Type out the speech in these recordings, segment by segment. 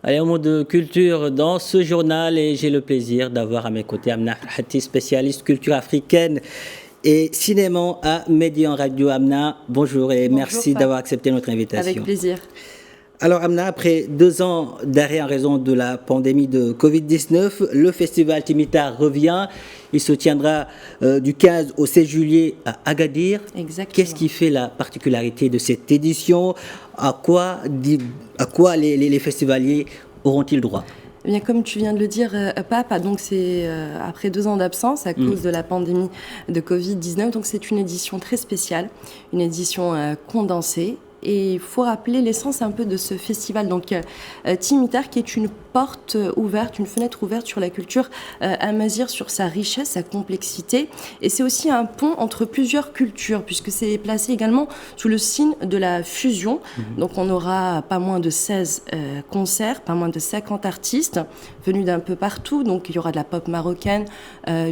Allez, au mot de culture dans ce journal et j'ai le plaisir d'avoir à mes côtés Amna Hatti, spécialiste culture africaine et cinéma à Médian Radio. Amna, bonjour et merci d'avoir accepté notre invitation. Avec plaisir. Alors Amna, après 2 ans d'arrêt en raison de la pandémie de Covid-19, le festival Timitar revient. Il se tiendra du 15 au 16 juillet à Agadir. Exactement. Qu'est-ce qui fait la particularité de cette édition? À quoi les festivaliers auront-ils droit? Eh bien, comme tu viens de le dire, Pape, donc c'est après 2 ans d'absence à cause de la pandémie de Covid-19. Donc c'est une édition très spéciale, une édition condensée. Et il faut rappeler l'essence un peu de ce festival, donc Timitar, qui est une porte ouverte, une fenêtre ouverte sur la culture amazigh, sur sa richesse, sa complexité. Et c'est aussi un pont entre plusieurs cultures, puisque c'est placé également sous le signe de la fusion. Donc on aura pas moins de 16 concerts, pas moins de 50 artistes venus d'un peu partout. Donc il y aura de la pop marocaine,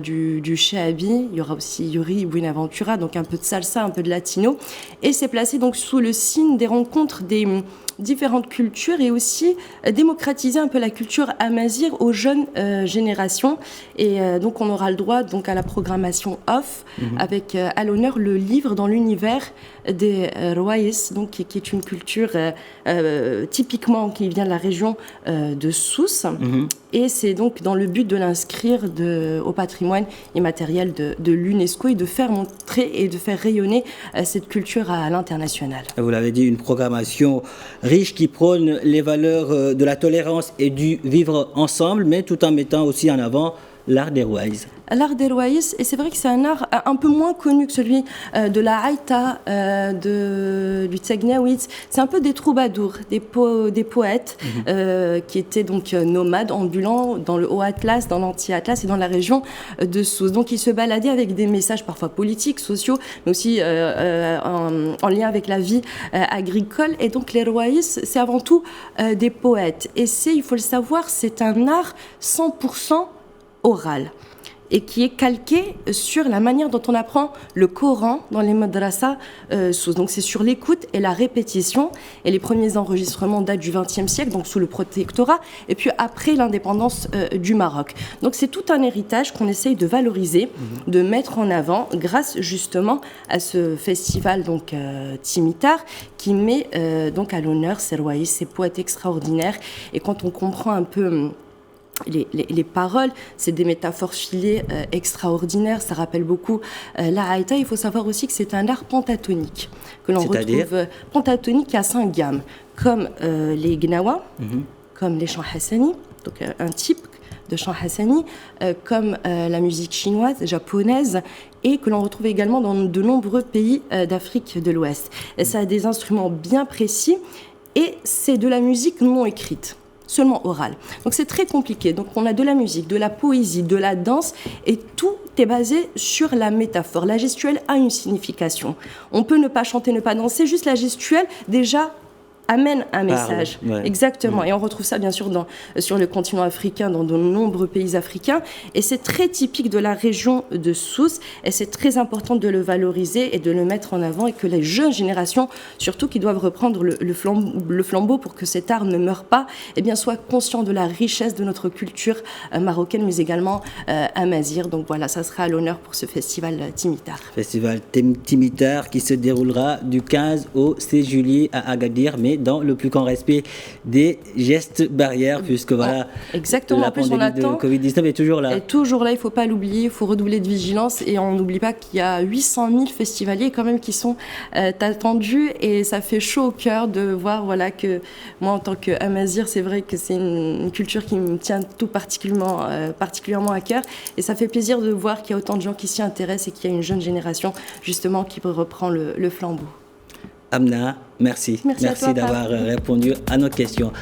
du Chehabi, il y aura aussi Yuri Buenaventura, donc un peu de salsa, un peu de latino. Et c'est placé donc sous le signe des rencontres des différentes cultures et aussi démocratiser un peu la culture amazigh aux jeunes générations. Et donc on aura le droit donc à la programmation off avec à l'honneur le livre dans l'univers des Rouaïs, donc qui est une culture typiquement qui vient de la région de Sousse. Et c'est donc dans le but de l'inscrire au patrimoine immatériel de l'UNESCO et de faire montrer et de faire rayonner cette culture à l'international. Vous l'avez dit, une programmation riche qui prône les valeurs de la tolérance et du vivre ensemble, mais tout en mettant aussi en avant l'art des Rouaïs. L'art des Rouaïs, et c'est vrai que c'est un art un peu moins connu que celui de la Haïta, du Tsegnaouitz. C'est un peu des troubadours, des poètes qui étaient donc nomades, ambulants dans le Haut-Atlas, dans l'Anti-Atlas et dans la région de Sousse. Donc ils se baladaient avec des messages parfois politiques, sociaux, mais aussi en lien avec la vie agricole. Et donc les Rouaïs, c'est avant tout des poètes. Et il faut le savoir, c'est un art 100% oral et qui est calqué sur la manière dont on apprend le Coran dans les madrasas Sousse. Donc c'est sur l'écoute et la répétition. Et les premiers enregistrements datent du XXe siècle, donc sous le protectorat, et puis après l'indépendance du Maroc. Donc c'est tout un héritage qu'on essaye de valoriser, de mettre en avant, grâce justement à ce festival donc Timitar, qui met donc à l'honneur ces Rouaïs, ces poètes extraordinaires. Et quand on comprend un peu les paroles, c'est des métaphores filées extraordinaires, ça rappelle beaucoup la Haïta. Il faut savoir aussi que c'est un art pentatonique, que l'on retrouve pentatonique à 5 gammes, comme les Gnawa, comme les chants hassani, donc un type de chant hassani, comme la musique chinoise, japonaise, et que l'on retrouve également dans de nombreux pays d'Afrique de l'Ouest. Et ça a des instruments bien précis, et c'est de la musique non écrite, seulement orale. Donc c'est très compliqué. Donc on a de la musique, de la poésie, de la danse, et tout est basé sur la métaphore. La gestuelle a une signification. On peut ne pas chanter, ne pas danser, juste la gestuelle déjà amène un message. Exactement. Et on retrouve ça bien sûr sur le continent africain, dans de nombreux pays africains. Et c'est très typique de la région de Sousse. Et c'est très important de le valoriser et de le mettre en avant, et que les jeunes générations, surtout qui doivent reprendre le flambeau pour que cet art ne meure pas, eh bien, soient conscients de la richesse de notre culture marocaine, mais également amazigh. Donc voilà, ça sera à l'honneur pour ce festival Timitar. Festival Timitar qui se déroulera du 15 au 16 juillet à Agadir, mais dans le plus grand respect des gestes barrières, puisque voilà, exactement. La pandémie de Covid-19 est toujours là. Est toujours là, il ne faut pas l'oublier, il faut redoubler de vigilance, et on n'oublie pas qu'il y a 800 000 festivaliers quand même qui sont attendus, et ça fait chaud au cœur de voir voilà, que moi en tant qu'amazigh, c'est vrai que c'est une culture qui me tient tout particulièrement à cœur, et ça fait plaisir de voir qu'il y a autant de gens qui s'y intéressent et qu'il y a une jeune génération justement qui reprend le flambeau. Amna, merci d'avoir répondu à nos questions.